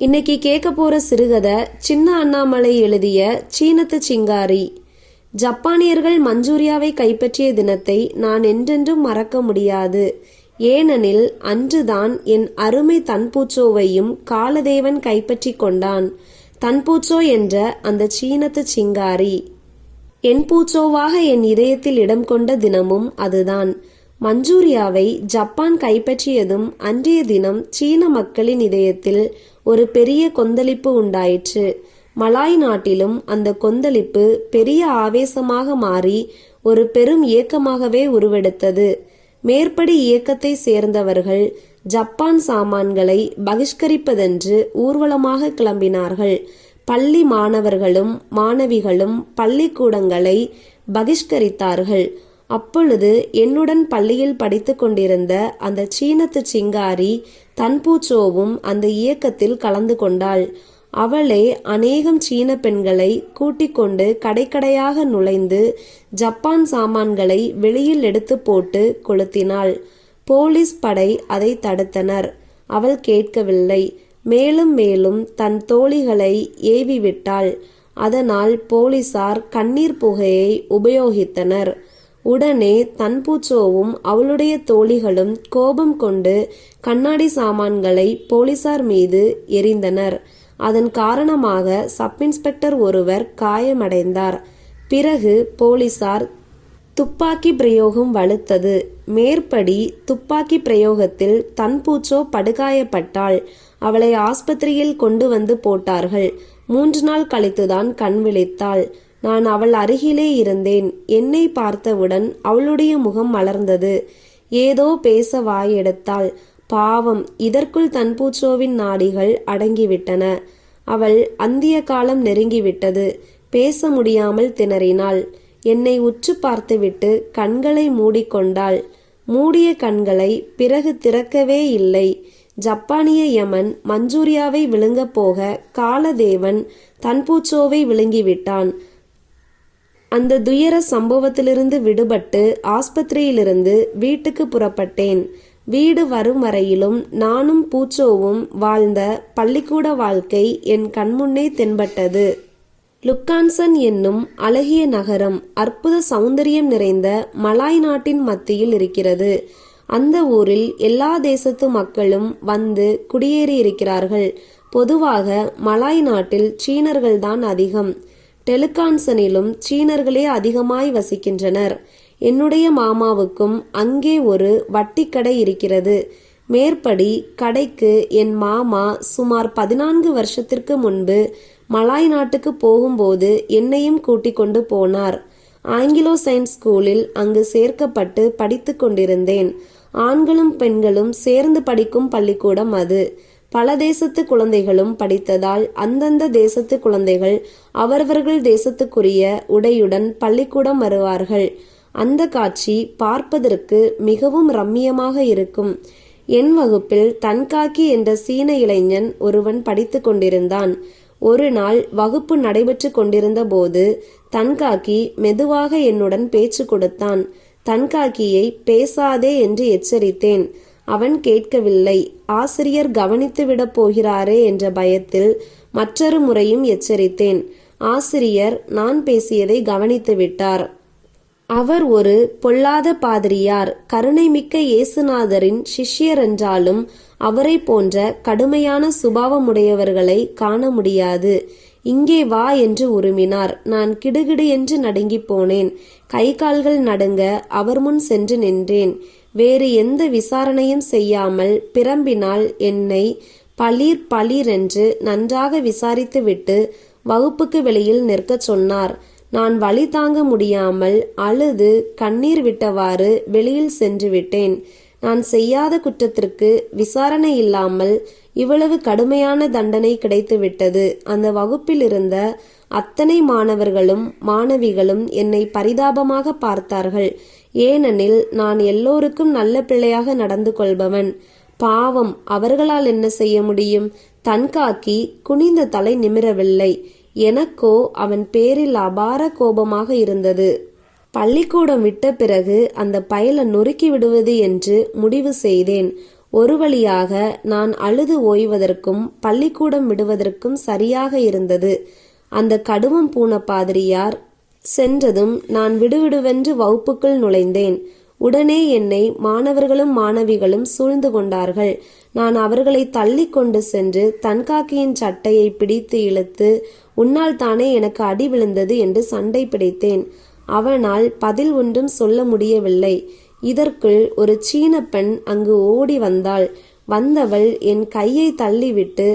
இன்னைக்கு கேட்க போற சிறுகதை சின்ன அண்ணாமலை எழுதிய சீனத்து சிங்காரி. ஜப்பானியர்கள் மஞ்சூரியாவை கைப்பற்றிய தினத்தை நான் என்றென்றும் மறக்க முடியாது. ஏனெனில் அன்றுதான் என் அருமை தன்பூச்சோவையும் காலதேவன் கைப்பற்றி கொண்டான். தன்பூச்சோ என்ற அந்த சீனத்து சிங்காரி என் பூச்சோவாக என் இதயத்தில் இடம் கொண்ட தினமும் அதுதான். மஞ்சூரியாவை ஜப்பான் கைப்பற்றியதும் அன்றைய தினம் சீன மக்களின் இதயத்தில் ஒரு பெரிய கொந்தளிப்பு உண்டாயிற்று. மலாய் நாட்டிலும் அந்த கொந்தளிப்பு பெரிய ஆவேசமாக மாறி ஒரு பெரும் இயக்கமாகவே உருவெடுத்தது. மேற்படி இயக்கத்தை சேர்ந்தவர்கள் ஜப்பான் சாமான்களை பகிஷ்கரிப்பதென்று ஊர்வலமாக கிளம்பினார்கள். பள்ளி மாணவர்களும் மாணவிகளும் பள்ளிக்கூடங்களை பகிஷ்கரித்தார்கள். அப்பொழுது என்னுடன் பள்ளியில் படித்து கொண்டிருந்த அந்த சீனத்து சிங்காரி தன்பூச்சோவும் அந்த இயக்கத்தில் கலந்து கொண்டாள். அவளே அநேகம் சீன பெண்களை கூட்டிக் கொண்டு கடைக்கடையாக நுழைந்து ஜப்பான் சாமான்களை வெளியில் எடுத்து போட்டு கொளுத்தினாள். போலீஸ் படை அதை தடுத்தனர். அவள் கேட்கவில்லை. மேலும் மேலும் தன் தோழிகளை ஏவிவிட்டாள். அதனால் போலீசார் கண்ணீர் புகையை உபயோகித்தனர். உடனே தன்பூச்சோவும் அவளுடைய தோழிகளும் கோபம் கொண்டு கண்ணாடி சாமான்களை போலீசார் மீது எறிந்தனர். அதன் காரணமாக சப் இன்ஸ்பெக்டர் ஒருவர் காயமடைந்தார். பிறகு போலீசார் துப்பாக்கி பிரயோகம் வலுத்தது. மேற்படி துப்பாக்கி பிரயோகத்தில் தன்பூச்சோ படுகாயப்பட்டாள். அவளை ஆஸ்பத்திரியில் கொண்டு வந்து போட்டார்கள். 3 நாள் கழித்துதான் கண் விழித்தாள். நான் அவள் அருகிலே இருந்தேன். என்னை பார்த்தவுடன் அவளுடைய முகம் மலர்ந்தது. ஏதோ பேச வாயெடுத்தாள். பாவம், இதற்குள் தன்பூச்சோவின் நாடிகள் அடங்கிவிட்டன. அவள் அந்திய காலம் நெருங்கிவிட்டது. பேச முடியாமல் திணறினாள். என்னை உற்று பார்த்துவிட்டு கண்களை மூடிக்கொண்டாள். மூடிய கண்களை பிறகு திறக்கவே இல்லை. ஜப்பானிய யமன் மஞ்சூரியாவை விழுங்கப் போக காலதேவன் தன்பூச்சோவை விழுங்கிவிட்டான். அந்த துயர சம்பவத்திலிருந்து விடுபட்டு ஆஸ்பத்திரியிலிருந்து வீட்டுக்கு புறப்பட்டேன். வீடு வரும் வரையிலும் நானும் பூச்சோவும் வாழ்ந்த பள்ளிக்கூட வாழ்க்கை என் கண்முன்னே தென்பட்டது. லுக்கான்சன் என்னும் அழகிய நகரம் அற்புத சௌந்தரியம் நிறைந்த மலாய் நாட்டின் மத்தியில் இருக்கிறது. அந்த ஊரில் எல்லா தேசத்து மக்களும் வந்து குடியேறி இருக்கிறார்கள். பொதுவாக மலாய் நாட்டில் சீனர்கள்தான் அதிகம். டெலுக்கான்சனிலும் சீனர்களே அதிகமாய் வசிக்கின்றனர். என்னுடைய மாமாவுக்கும் அங்கே ஒரு வட்டிக்கடை இருக்கிறது. மேற்படி கடைக்கு என் மாமா சுமார் 14 வருஷத்திற்கு முன்பு மலாய் நாட்டுக்கு போகும்போது என்னையும் கூட்டிக் கொண்டு போனார். ஆங்கிலோ சயின்ஸ் ஸ்கூலில் அங்கு சேர்க்கப்பட்டு படித்து கொண்டிருந்தேன். ஆண்களும் பெண்களும் சேர்ந்து படிக்கும் பள்ளிக்கூடம் அது. பல தேசத்து குழந்தைகளும் படித்ததால் அந்தந்த தேசத்து குழந்தைகள் அவரவர்கள் தேசத்துக்குரிய உடையுடன் பள்ளிக்கூடம் வருவார்கள். அந்த காட்சி பார்ப்பதற்கு மிகவும் ரம்மியமாக இருக்கும். என் வகுப்பில் தன்காக்கி என்ற சீன இளைஞன் ஒருவன் படித்து கொண்டிருந்தான். ஒரு நாள் வகுப்பு நடைபெற்று கொண்டிருந்த போது தன்காக்கி மெதுவாக என்னுடன் பேச்சு கொடுத்தான். தன்காக்கியை பேசாதே என்று எச்சரித்தேன். அவன் கேட்கவில்லை. ஆசிரியர் கவனித்துவிடப் போகிறாரே என்ற பயத்தில் மற்றொரு முறையும் எச்சரித்தேன். ஆசிரியர் நான் பேசியதை கவனித்து விட்டார். அவர் ஒரு பொல்லாத பாதிரியார். கருணைமிக்க இயேசுநாதரின் சிஷ்யர் என்றாலும் அவரை போன்ற கடுமையான சுபாவமுடையவர்களை காண முடியாது. இங்கே வா என்று உருமினார். நான் கிடுகிடு என்று நடுங்கி போனேன். கை கால்கள் நடுங்க அவர் முன் சென்று நின்றேன். வேறு எந்த விசாரணையும் செய்யாமல் பிரம்பினால் என்னை பளீர் பளீர் என்று நன்றாக விசாரித்துவிட்டு வகுப்புக்கு வெளியில் நிற்கச் சொன்னார். நான் வலி தாங்க முடியாமல் அழுது கண்ணீர் விட்டவாறு வெளியில் சென்று விட்டேன். நான் செய்யாத குற்றத்திற்கு விசாரணை இல்லாமல் இவ்வளவு கடுமையான தண்டனை கிடைத்துவிட்டது. அந்த வகுப்பில் இருந்த அத்தனை மாணவர்களும் மாணவிகளும் என்னை பரிதாபமாக பார்த்தார்கள். ஏனெனில் நான் எல்லோருக்கும் நல்ல பிள்ளையாக நடந்து கொள்பவன். பாவம், அவர்களால் என்ன செய்ய முடியும்? தன்காக்கி குனிந்த தலை நிமிரவில்லை. எனக்கோ அவன் பேரில் அபார கோபமாக இருந்தது. பள்ளிக்கூடம் விட்ட பிறகு அந்த பயலை நொறுக்கி விடுவது என்று முடிவு செய்தேன். ஒரு வழியாக நான் அழுது ஓய்வதற்கும் பள்ளிக்கூடம் விடுவதற்கும் சரியாக இருந்தது. அந்த கடுவம் பூன பாதிரியார் சென்றதும் நான் விடுவிடுவென்று வகுப்புக்குள் நுழைந்தேன். உடனே என்னை மாணவர்களும் மாணவிகளும் சூழ்ந்து கொண்டார்கள். நான் அவர்களை தள்ளி கொண்டு சென்று தன்காக்கியின் சட்டையை பிடித்து இழுத்து, உன்னால் தானே எனக்கு அடி விழுந்தது என்று சண்டை பிடித்தேன். அவனால் பதில் ஒன்றும் சொல்ல முடியவில்லை. இதற்குள் ஒரு சீன பெண் அங்கு ஓடி வந்தாள். வந்தவள் என் கையை தள்ளிவிட்டு,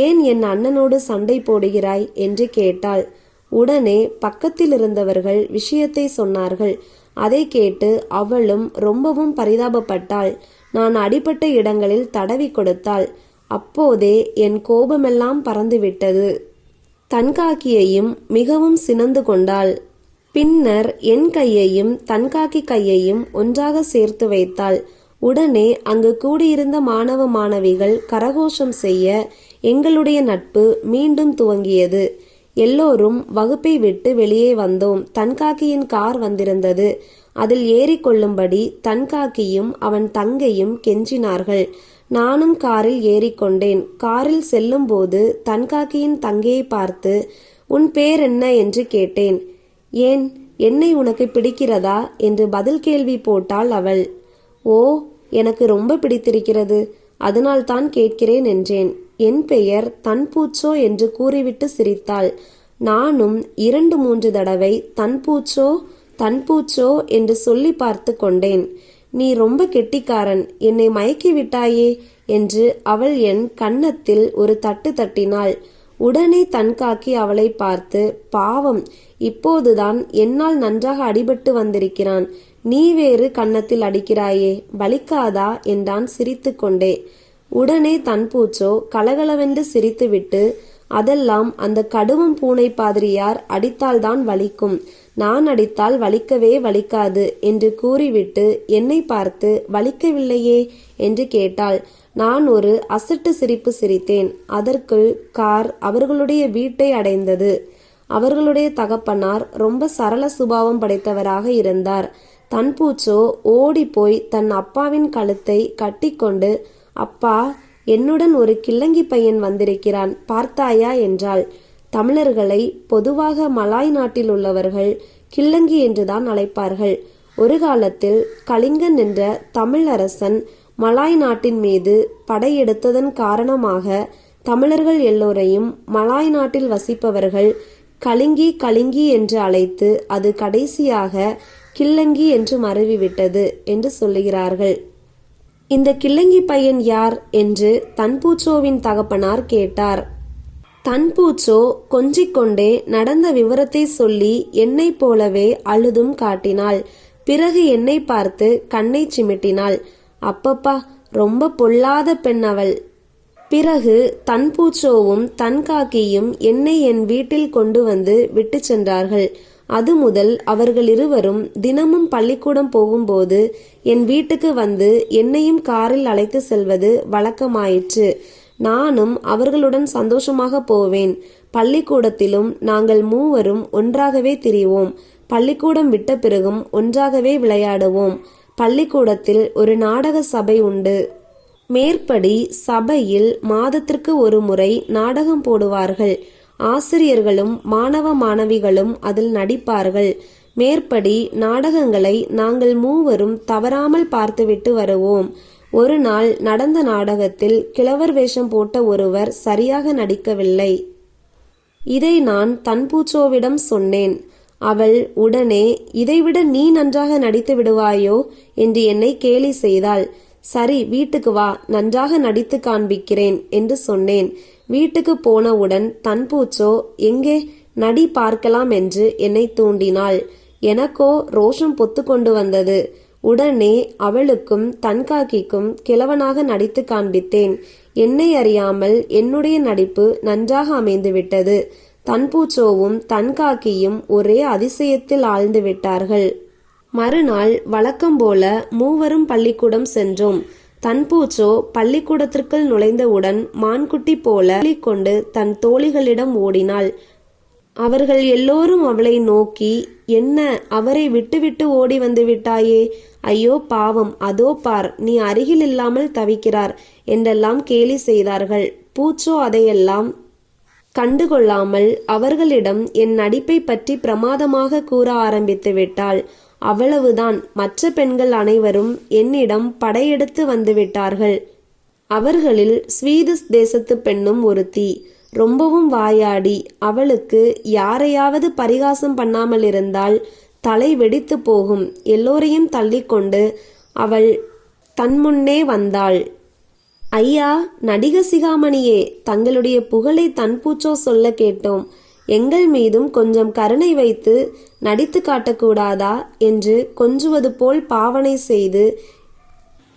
ஏன் என் அண்ணனோடு சண்டை போடுகிறாய் என்று கேட்டாள். உடனே பக்கத்தில் இருந்தவர்கள் விஷயத்தை சொன்னார்கள். அதை கேட்டு அவளும் ரொம்பவும் பரிதாபப்பட்டாள். நான் அடிபட்ட இடங்களில் தடவி கொடுத்தாள். அப்போதே என் கோபமெல்லாம் பறந்துவிட்டது. தன்காக்கியையும் மிகவும் சினந்து கொண்டாள். பின்னர் என் கையையும் தன்காக்கி கையையும் ஒன்றாக சேர்த்து வைத்தாள். உடனே அங்கு கூடியிருந்த மாணவ மாணவிகள் கரகோஷம் செய்ய எங்களுடைய நட்பு மீண்டும் துவங்கியது. எல்லோரும் வகுப்பை விட்டு வெளியே வந்தோம். தன்காக்கியின் கார் வந்திருந்தது. அதில் ஏறிக்கொள்ளும்படி தன்காக்கியும் அவன் தங்கையும் கெஞ்சினார்கள். நானும் காரில் ஏறிக்கொண்டேன். காரில் செல்லும் போது தன்காக்கியின் தங்கையை பார்த்து, உன் பேர் என்ன என்று கேட்டேன். ஏன், என்னை உனக்கு பிடிக்கிறதா என்று பதில் கேள்வி போட்டாள் அவள். ஓ, எனக்கு ரொம்ப பிடித்திருக்கிறது, அதனால்தான் கேட்கிறேன் என்றேன். என் பெயர் தன்பூச்சோ என்று கூறிவிட்டு சிரித்தாள். நானும் 2-3 தடவை தன்பூச்சோ தன்பூச்சோ என்று சொல்லி பார்த்து கொண்டேன். நீ ரொம்ப கெட்டிக்காரன், என்னை மயக்கி விட்டாயே என்று அவள் என் கன்னத்தில் ஒரு தட்டு தட்டினாள். உடனே தன்காக்கி அவளை பார்த்து, பாவம், இப்போதுதான் என்னால் நன்றாக அடிபட்டு வந்திருக்கிறான், நீ வேறு கன்னத்தில் அடிக்கிறாயே, வலிக்காதா என்றான் சிரித்து கொண்டே. உடனே தன்பூச்சோ கலகலவென்று சிரித்துவிட்டு, அதெல்லாம் அந்த கடுவம் பூனை பாதிரியார் அடித்தால்தான் வலிக்கும், நான் அடித்தால் வலிக்கவே வலிக்காது என்று கூறிவிட்டு என்னை பார்த்து, வலிக்கவில்லையே என்று கேட்டாள். நான் ஒரு அசட்டு சிரிப்பு சிரித்தேன். அதற்குள் கார் அவர்களுடைய வீட்டை அடைந்தது. அவர்களுடைய தகப்பனார் ரொம்ப சரள சுபாவம் படைத்தவராக இருந்தார். தன்பூச்சோ ஓடி போய் தன் அப்பாவின் கழுத்தை கட்டிக்கொண்டு, அப்பா, என்னுடன் ஒரு கிள்ளங்கி பையன் வந்திருக்கிறான், பார்த்தாயா என்றாள். தமிழர்களை பொதுவாக மலாய் நாட்டில் உள்ளவர்கள் கிள்ளங்கி என்றுதான் அழைப்பார்கள். ஒரு காலத்தில் கலிங்கன் என்ற தமிழ் அரசன் மலாய் நாட்டின் மீது படையெடுத்ததன் காரணமாக தமிழர்கள் எல்லோரையும் மலாய் நாட்டில் வசிப்பவர்கள் கலிங்கி கலிங்கி என்று அழைத்து அது கடைசியாக கிள்ளங்கி என்று மருவிவிட்டது என்று சொல்லுகிறார்கள். இந்த கிள்ளங்கி பையன் யார் என்று தன்பூச்சோவின் தகப்பனார் கேட்டார். தன்பூச்சோ கொஞ்சிக்கொண்டே நடந்த விவரத்தை சொல்லி என்னை போலவே அழுதும் காட்டினாள். பிறகு என்னை பார்த்து கண்ணை சிமிட்டினாள். அப்பப்பா, ரொம்ப பொல்லாத பெண் அவள். பிறகு தன்பூச்சோவும் தன்காக்கியும் என்னை என் வீட்டில் கொண்டு வந்து விட்டு சென்றார்கள். அது முதல் அவர்கள் இருவரும் தினமும் பள்ளிக்கூடம் போகும்போது என் வீட்டுக்கு வந்து என்னையும் காரில் அழைத்து செல்வது வழக்கமாயிற்று. நானும் அவர்களுடன் சந்தோஷமாக போவேன். பள்ளிக்கூடத்திலும் நாங்கள் மூவரும் ஒன்றாகவே திரிவோம். பள்ளிக்கூடம் விட்ட பிறகும் ஒன்றாகவே விளையாடுவோம். பள்ளிக்கூடத்தில் ஒரு நாடக சபை உண்டு. மேற்படி சபையில் மாதத்திற்கு ஒரு முறை நாடகம் போடுவார்கள். ஆசிரியர்களும் மாணவ மாணவிகளும் அதில் நடிப்பார்கள். மேற்படி நாடகங்களை நாங்கள் மூவரும் தவறாமல் பார்த்துவிட்டு வருவோம். ஒரு நாள் நடந்த நாடகத்தில் கிழவர் வேஷம் போட்ட ஒருவர் சரியாக நடிக்கவில்லை. இதை நான் தன்பூச்சோவிடம் சொன்னேன். அவள் உடனே, இதைவிட நீ நன்றாக நடித்து விடுவாயோ என்று என்னை கேலி செய்தாள். சரி, வீட்டுக்கு வா, நன்றாக நடித்து காண்பிக்கிறேன் என்று சொன்னேன். வீட்டுக்கு போனவுடன் தன்பூச்சோ, எங்கே நடி பார்க்கலாம் என்று என்னை தூண்டினாள். எனக்கோ ரோஷம் பொத்து கொண்டு வந்தது. உடனே அவளுக்கும் தன்காக்கிக்கும் கிழவனாக நடித்து காண்பித்தேன். என்னை அறியாமல் என்னுடைய நடிப்பு நன்றாக அமைந்துவிட்டது. தன்பூச்சோவும் தன்காக்கியும் ஒரே அதிசயத்தில் ஆழ்ந்து விட்டார்கள். மறுநாள் வழக்கம் போல மூவரும் பள்ளிக்கூடம் சென்றோம். தன்பூச்சோ பள்ளிக்கூடத்திற்குள் நுழைந்தவுடன் மான்குட்டி போல கொண்டு தன் தோழிகளிடம் ஓடினாள். அவர்கள் எல்லோரும் அவளை நோக்கி, என்ன, அவரை விட்டுவிட்டு ஓடி வந்து விட்டாயே, ஐயோ பாவம், அதோ பார், நீ அருகில் இல்லாமல் தவிக்கிறார் என்றெல்லாம் கேலி செய்தார்கள். பூச்சோ அதையெல்லாம் கண்டுகொள்ளாமல் அவர்களிடம் என் நடிப்பை பற்றி பிரமாதமாக கூற ஆரம்பித்து விட்டாள். அவ்வளவுதான், மற்ற பெண்கள் அனைவரும் என்னிடம் படையெடுத்து வந்து விட்டார்கள். அவர்களில் ஸ்வீடிஷ் தேசத்து பெண்ணும் ஒருத்தி, ரொம்பவும் வாயாடி. அவளுக்கு யாரையாவது பரிகாசம் பண்ணாமல் இருந்தால் தலை வெடித்து போகும். எல்லோரையும் தள்ளிக்கொண்டு அவள் தன் முன்னே வந்தாள். ஐயா, நடிக சிகாமணியே, தங்களுடைய புகழை தன்பூச்சோ சொல்ல கேட்டோம். எங்கள் மீதும் கொஞ்சம் கருணை வைத்து நடித்து காட்டக்கூடாதா என்று கொஞ்சுவது போல் பாவனை செய்து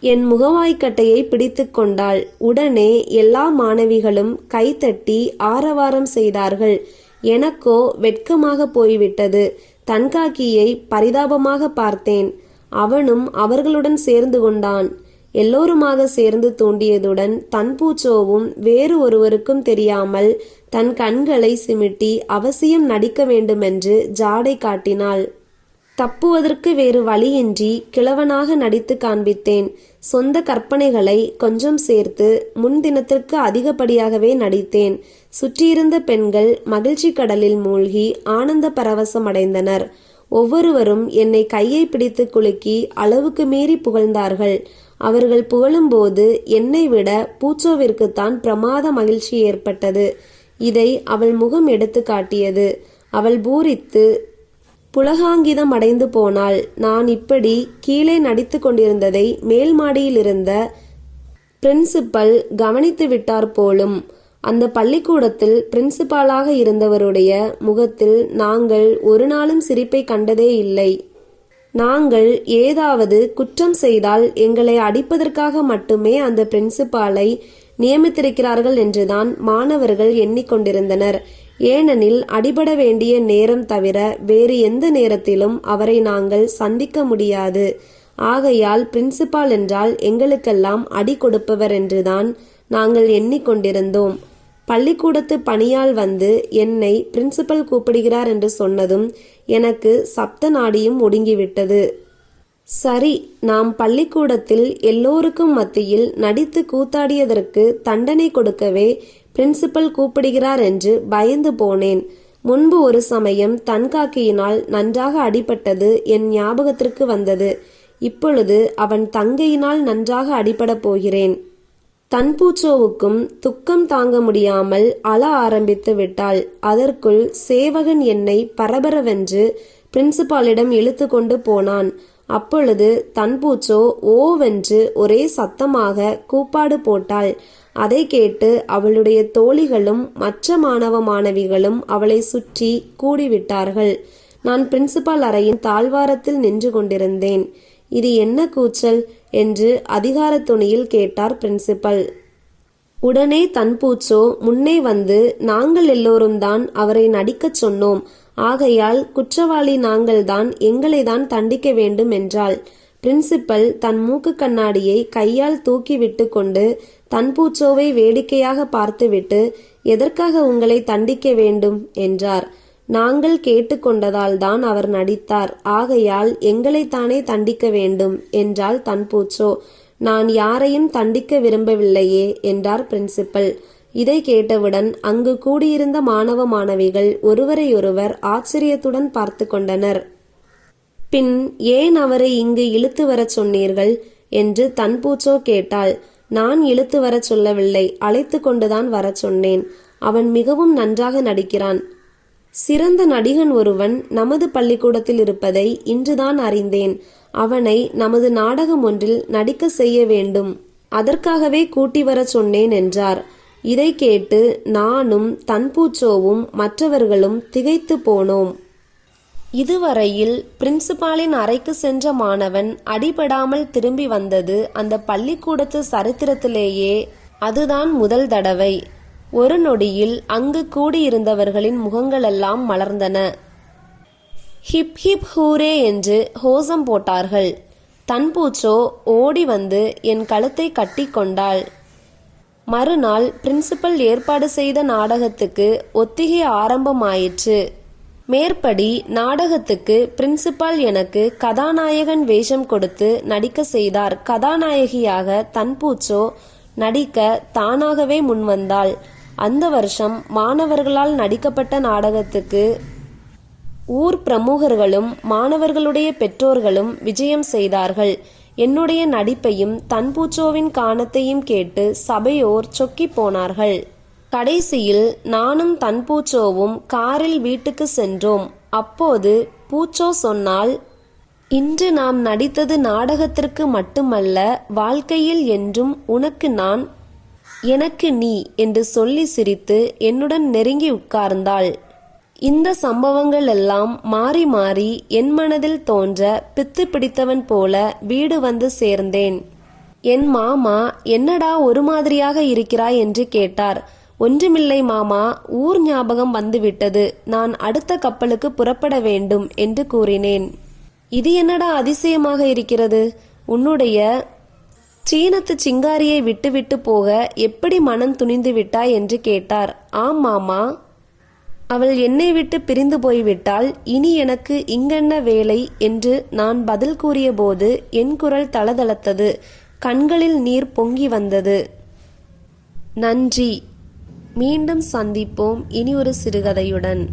என் முகவாய்க்கட்டையை பிடித்து கொண்டாள். உடனே எல்லா மாணவிகளும் கைத்தட்டி ஆரவாரம் செய்தார்கள். எனக்கோ வெட்கமாக போய்விட்டது. தன்காக்கியை பரிதாபமாக பார்த்தேன். அவனும் அவர்களுடன் சேர்ந்து கொண்டான். எல்லோருமாக சேர்ந்து தூண்டியதுடன் தன்பூச்சோவும் வேறு ஒருவருக்கும் தெரியாமல் தன் கண்களை சிமிட்டி அவசியம் நடிக்க வேண்டுமென்று ஜாடை காட்டினாள். தப்புவதற்கு வேறு வழியின்றி கிழவனாக நடித்து காண்பித்தேன். சொந்த கற்பனைகளை கொஞ்சம் சேர்த்து முன்தினத்திற்கு அதிகப்படியாகவே நடித்தேன். சுற்றியிருந்த பெண்கள் மகிழ்ச்சி கடலில் மூழ்கி ஆனந்த பரவசம் அடைந்தனர். ஒவ்வொருவரும் என்னை கையை பிடித்து குலுக்கி அளவுக்கு மீறி புகழ்ந்தார்கள். அவர்கள் புகழும்போது என்னை விட பூச்சோவிற்குத்தான் பிரமாத மகிழ்ச்சி ஏற்பட்டது. இதை அவள் முகம் எடுத்து காட்டியது. அவள் பூரித்து புலகாங்கிதம் அடைந்து போனாள். நான் இப்படி கீழே நடித்து கொண்டிருந்ததை மேல் மாடியில் இருந்த பிரின்சிபல் கவனித்து விட்டார் போலும். அந்த பள்ளிக்கூடத்தில் பிரின்சிபாலாக இருந்தவருடைய முகத்தில் நாங்கள் ஒரு நாளும் சிரிப்பை கண்டதே இல்லை. நாங்கள் ஏதாவது குற்றம் செய்தால் எங்களை அடிப்பதற்காக மட்டுமே அந்த பிரின்சிபாலை நியமித்திருக்கிறார்கள் என்றுதான் மாணவர்கள் எண்ணிக்கொண்டிருந்தனர். ஏனெனில் அடிபட வேண்டிய நேரம் தவிர வேறு எந்த நேரத்திலும் அவரை நாங்கள் சந்திக்க முடியாது. ஆகையால் பிரின்சிபால் என்றால் எங்களுக்கெல்லாம் அடி கொடுப்பவர் என்றுதான் நாங்கள் எண்ணிக்கொண்டிருந்தோம். பள்ளிக்கூடத்து பணியால் வந்து என்னை பிரின்சிபல் கூப்பிடுகிறார் என்று சொன்னதும் எனக்கு சப்த நாடியும் ஒடுங்கிவிட்டது. சரி, நாம் பள்ளிக்கூடத்தில் எல்லோருக்கும் மத்தியில் நடித்து கூத்தாடியதற்கு தண்டனை கொடுக்கவே பிரின்சிபல் கூப்பிடுகிறார் என்று பயந்து போனேன். முன்பு ஒரு சமயம் தன்காக்கியினால் நன்றாக அடிபட்டது என் ஞாபகத்திற்கு வந்தது. இப்பொழுது அவன் தங்கையினால் நன்றாக அடிபடப் போகிறேன். தன்பூச்சோவுக்கும் துக்கம் தாங்க முடியாமல் அழ ஆரம்பித்து விட்டாள். அதற்குள் சேவகன் என்னை பரபரவென்று பிரின்சிபாலிடம் இழுத்து கொண்டு போனான். அப்பொழுது தன்பூச்சோ ஓவென்று ஒரே சத்தமாக கூப்பாடு போட்டாள். அதை கேட்டு அவளுடைய தோழிகளும் மற்ற மாணவ மாணவிகளும் அவளை சுற்றி கூடிவிட்டார்கள். நான் பிரின்சிபால் அறையின் தாழ்வாரத்தில் நின்று கொண்டிருந்தேன். இது என்ன கூச்சல் என்று அதிகார துணியில் கேட்டார் பிரின்சிபல். உடனே தன்பூச்சோ முன்னே வந்து, நாங்கள் எல்லோரும் தான் அவரை நடிக்கச் சொன்னோம். ஆகையால் குற்றவாளி நாங்கள்தான், எங்களை தான் தண்டிக்க வேண்டும் என்றாள். பிரின்சிபல் தன் மூக்கு கண்ணாடியை கையால் தூக்கி விட்டு கொண்டு தன்பூச்சோவை வேடிக்கையாக பார்த்துவிட்டு, எதற்காக உங்களை தண்டிக்க வேண்டும் என்றார். நாங்கள் கேட்டுக்கொண்டதால் தான் அவர் நடித்தார். ஆகையால் எங்களைத்தானே தண்டிக்க வேண்டும் என்றாள் தன்பூச்சோ. நான் யாரையும் தண்டிக்க விரும்பவில்லையே என்றார் பிரின்சிபல். இதை கேட்டவுடன் அங்கு கூடியிருந்த மாணவ மாணவிகள் ஒருவரையொருவர் ஆச்சரியத்துடன் பார்த்து கொண்டனர். பின் ஏன் அவரை இங்கு இழுத்து வரச் சொன்னீர்கள் என்று தன்பூச்சோ கேட்டாள். நான் இழுத்து வரச் சொல்லவில்லை, அழைத்து கொண்டுதான் வரச் சொன்னேன். அவன் மிகவும் நன்றாக நடிக்கிறான். சிறந்த நடிகன் ஒருவன் நமது பள்ளிக்கூடத்தில் இருப்பதை இன்றுதான் அறிந்தேன். அவனை நமது நாடகம் ஒன்றில் நடிக்க செய்ய வேண்டும். அதற்காகவே கூட்டி வர சொன்னேன் என்றார். இதை கேட்டு நானும் தன்பூச்சோவும் மற்றவர்களும் திகைத்து போனோம். இதுவரையில் பிரின்சிபாலின் அறைக்கு சென்ற மாணவன் அடிபடாமல் திரும்பி வந்தது அந்த பள்ளிக்கூடத்து சரித்திரத்திலேயே அதுதான் முதல் தடவை. ஒரு நொடியில் அங்கு கூடியிருந்தவர்களின் முகங்களெல்லாம் மலர்ந்தன. ஹிப் ஹிப் ஹூரே என்று கோஷம் போட்டார்கள். தன்பூச்சோ ஓடி வந்து என் கழுத்தை கட்டி கொண்டாள். மறுநாள் பிரின்சிபல் ஏற்பாடு செய்த நாடகத்துக்கு ஒத்திகை ஆரம்பமாயிற்று. மேற்படி நாடகத்துக்கு பிரின்சிபால் எனக்கு கதாநாயகன் வேஷம் கொடுத்து நடிக்க செய்தார். கதாநாயகியாக தன்பூச்சோ நடிக்க தானாகவே முன்வந்தாள். அந்த வருஷம் மாணவர்களால் நடிக்கப்பட்ட நாடகத்துக்கு ஊர் பிரமுகர்களும் மாணவர்களுடைய பெற்றோர்களும் விஜயம் செய்தார்கள். என்னுடைய நடிப்பையும் தன்பூச்சோவின் கானத்தையும் கேட்டு சபையோர் சொக்கி போனார்கள். கடைசியில் நானும் தன்பூச்சோவும் காரில் வீட்டுக்கு சென்றோம். அப்போது பூச்சோ சொன்னால், இன்று நாம் நடித்தது நாடகத்திற்கு மட்டுமல்ல, வாழ்க்கையில் என்றும் உனக்கு நான் எனக்கு நீ என்று சொல்லி சிரித்து என்னுடன் நெருங்கி உட்கார்ந்தாள். இந்த சம்பவங்கள் எல்லாம் மாறி மாறி என் மனதில் தோன்ற பித்து பிடித்தவன் போல வீடு வந்து சேர்ந்தேன். என் மாமா என்னடா ஒரு மாதிரியாக இருக்கிறாய் என்று கேட்டார். ஒன்றுமில்லை மாமா, ஊர் ஞாபகம் வந்துவிட்டது, நான் அடுத்த கப்பலுக்கு புறப்பட வேண்டும் என்று கூறினேன். இது என்னடா அதிசயமாக இருக்கிறது, உன்னுடைய சீனத்து சிங்காரியை விட்டுவிட்டு போக எப்படி மனம் துணிந்து விட்டாய் என்று கேட்டார். ஆம் மாமா, அவள் என்னை விட்டு பிரிந்து போய்விட்டாள், இனி எனக்கு இங்கென்ன வேலை என்று நான் பதில் கூறியபோது என் குரல் தளதளத்தது, கண்களில் நீர் பொங்கி வந்தது. நன்றி. மீண்டும் சந்திப்போம் இனி ஒரு சிறுகதையுடன்.